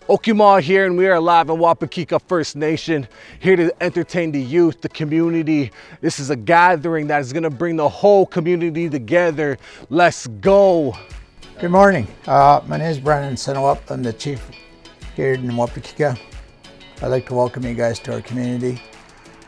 Okima here, and we are live in Wapekeka First Nation, here to entertain the youth, the community. This is a gathering that is going to bring the whole community together. Let's go. Good morning. My name is Brandon Senowap. I'm the chief here in Wapekeka. I'd like to welcome you guys to our community.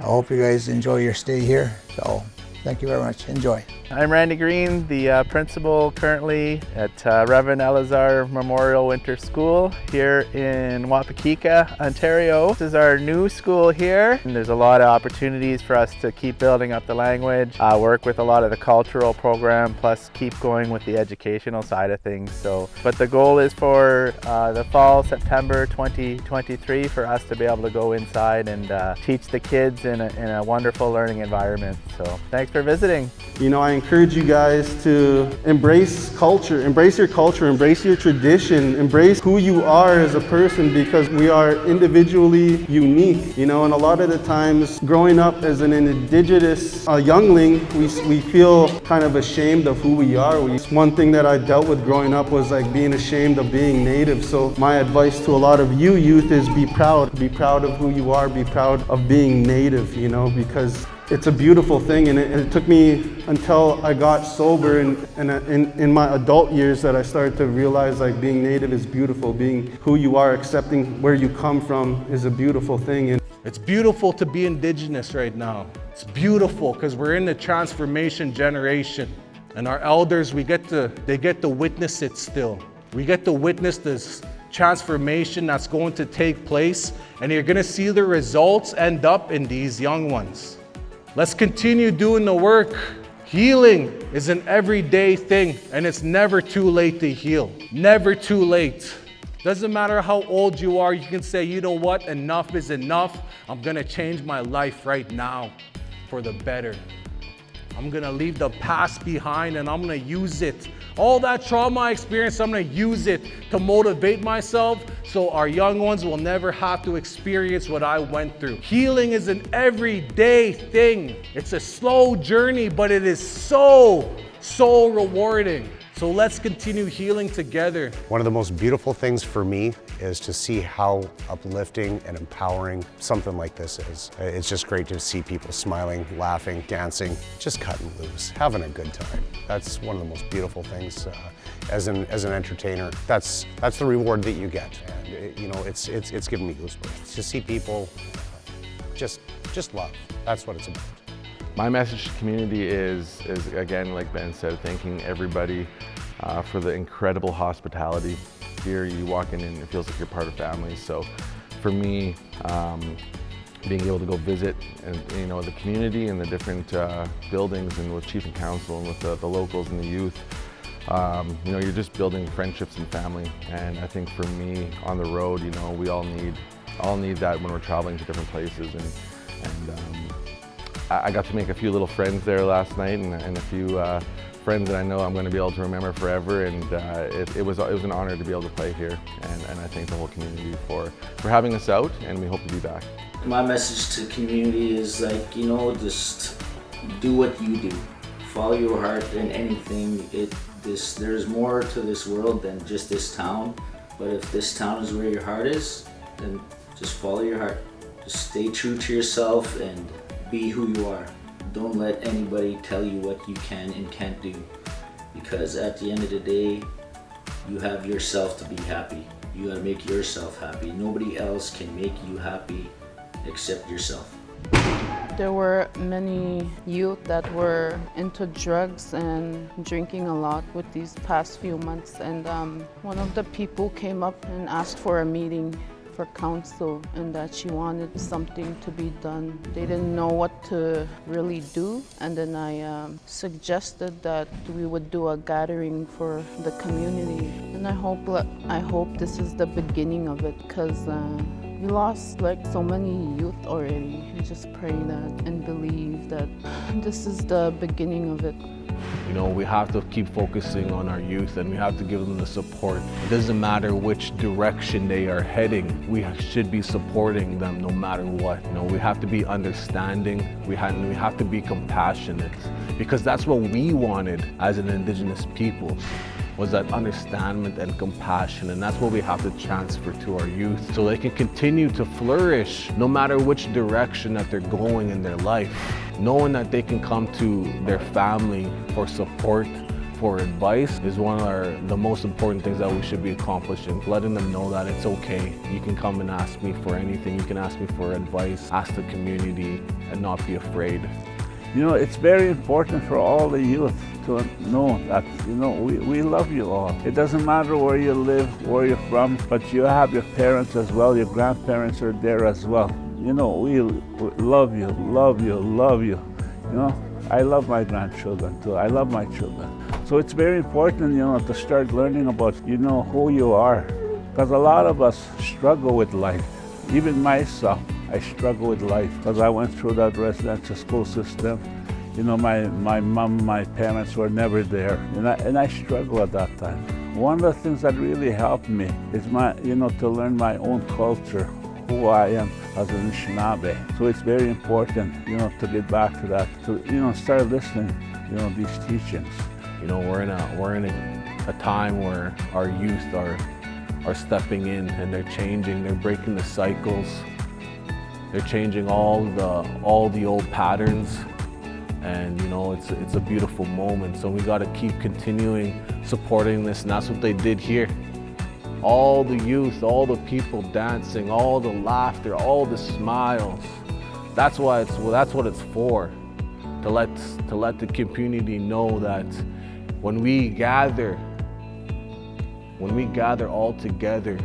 I hope you guys enjoy your stay here. So thank you very much. Enjoy. I'm Randy Green, the principal currently at Reverend Elazar Memorial Winter School here in Wapekeka, Ontario. This is our new school here, and there's a lot of opportunities for us to keep building up the language, work with a lot of the cultural program, plus keep going with the educational side of things. But the goal is for the fall, September 2023, for us to be able to go inside and teach the kids in a wonderful learning environment. So thanks for visiting. You know, I encourage you guys to embrace culture, embrace your tradition, embrace who you are as a person, because we are individually unique, you know, and a lot of the times growing up as an indigenous youngling, we feel kind of ashamed of who we are. One thing that I dealt with growing up was like being ashamed of being native. So my advice to a lot of you youth is be proud of who you are, be proud of being native, you know, because it's a beautiful thing, and it took me until I got sober and in my adult years that I started to realize like being native is beautiful. Being who you are, accepting where you come from is a beautiful thing. And it's beautiful to be Indigenous right now. It's beautiful because we're in the transformation generation, and our elders, they get to witness it still. We get to witness this transformation that's going to take place, and you're going to see the results end up in these young ones. Let's continue doing the work. Healing is an everyday thing, and it's never too late to heal. Never too late. Doesn't matter how old you are, you can say, you know what, enough is enough. I'm gonna change my life right now for the better. I'm gonna leave the past behind, and I'm gonna use it. All that trauma I experienced, I'm gonna use it to motivate myself so our young ones will never have to experience what I went through. Healing is an everyday thing. It's a slow journey, but it is so rewarding. So let's continue healing together. One of the most beautiful things for me is to see how uplifting and empowering something like this is. It's just great to see people smiling, laughing, dancing, just cutting loose, having a good time. That's one of the most beautiful things as an entertainer. That's the reward that you get. And you know, it's giving me goosebumps to see people just love. That's what it's about. My message to the community is again, like Ben said, thanking everybody for the incredible hospitality. Here you walk in and it feels like you're part of family. So for me, being able to go visit and the community and the different buildings, and with Chief and Council and with the locals and the youth, you're just building friendships and family. And I think for me on the road, we all need that when we're traveling to different places. And I got to make a few little friends there last night, and a few friends that I know I'm going to be able to remember forever. And it was an honor to be able to play here. And I thank the whole community for having us out, and we hope to be back. My message to the community is like, just do what you do. Follow your heart in anything. There's more to this world than just this town. But if this town is where your heart is, then just follow your heart. Just stay true to yourself and be who you are. Don't let anybody tell you what you can and can't do, because at the end of the day, you have yourself to be happy. You gotta make yourself happy. Nobody else can make you happy except yourself. There were many youth that were into drugs and drinking a lot with these past few months, and one of the people came up and asked for a meeting for council, and that she wanted something to be done. They didn't know what to really do, and then I suggested that we would do a gathering for the community. And I hope this is the beginning of it, because we lost like so many youth already. I just pray that and believe that this is the beginning of it. We have to keep focusing on our youth, and we have to give them the support. It doesn't matter which direction they are heading. We should be supporting them no matter what. We have to be understanding. We have to be compassionate, because that's what we wanted as an Indigenous people. was that understanding and compassion, and that's what we have to transfer to our youth so they can continue to flourish no matter which direction that they're going in their life. Knowing that they can come to their family for support, for advice is one of the most important things that we should be accomplishing. Letting them know that it's okay. You can come and ask me for anything. You can ask me for advice, ask the community, and not be afraid. You know, it's very important for all the youth to know that, you know, we love you all. It doesn't matter where you live, where you're from, but you have your parents as well, your grandparents are there as well. You know, we love you, love you, love you. You know, I love my grandchildren too. I love my children. So it's very important, you know, to start learning about, you know, who you are. Because a lot of us struggle with life. Even myself, I struggle with life because I went through that residential school system. You know, my mom, my parents were never there, and I struggled at that time. One of the things that really helped me is to learn my own culture, who I am as an Anishinaabe. So it's very important, you know, to get back to that, to, you know, start listening, you know, these teachings. You know, we're in a time where our youth are stepping in and they're changing, they're breaking the cycles, they're changing all the old patterns, and you know, it's a beautiful moment. So we got to keep continuing supporting this, and that's what they did here. All the youth, all the people dancing, all the laughter, all the smiles. That's what it's for. To let the community know that when we gather all together,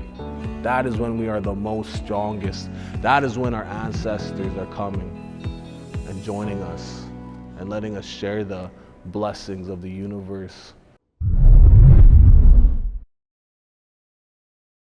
that is when we are the most strongest. That is when our ancestors are coming and joining us and letting us share the blessings of the universe.